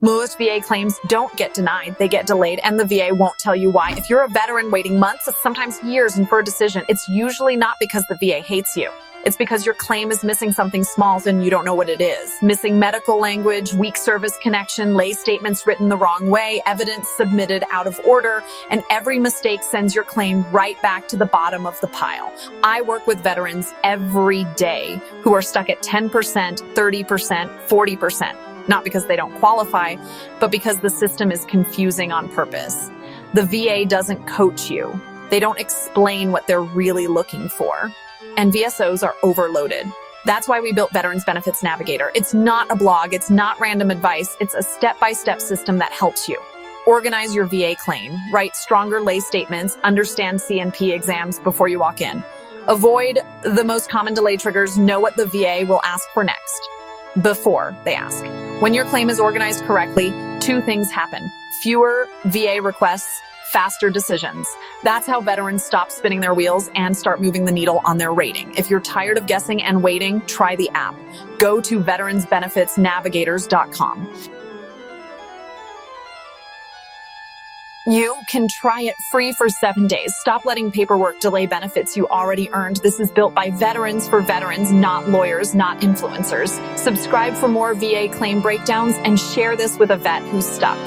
Most VA claims don't get denied, they get delayed, and the VA won't tell you why. If you're a veteran waiting months, sometimes years, and for a decision, it's usually not because the VA hates you. It's because your claim is missing something small and you don't know what it is. Missing medical language, weak service connection, lay statements written the wrong way, evidence submitted out of order, and every mistake sends your claim right back to the bottom of the pile. I work with veterans every day who are stuck at 10%, 30%, 40%. Not because they don't qualify, but because the system is confusing on purpose. The VA doesn't coach you. They don't explain what they're really looking for. And VSOs are overloaded. That's why we built Veterans Benefits Navigator. It's not a blog, it's not random advice, it's a step-by-step system that helps you. Organize your VA claim, write stronger lay statements, understand CNP exams before you walk in. Avoid the most common delay triggers, know what the VA will ask for next, before they ask. When your claim is organized correctly, two things happen. Fewer VA requests, faster decisions. That's how veterans stop spinning their wheels and start moving the needle on their rating. If you're tired of guessing and waiting, try the app. Go to veteransbenefitsnavigators.com. You can try it free for 7 days. Stop letting paperwork delay benefits you already earned. This is built by veterans for veterans, not lawyers, not influencers. Subscribe for more VA claim breakdowns and share this with a vet who's stuck.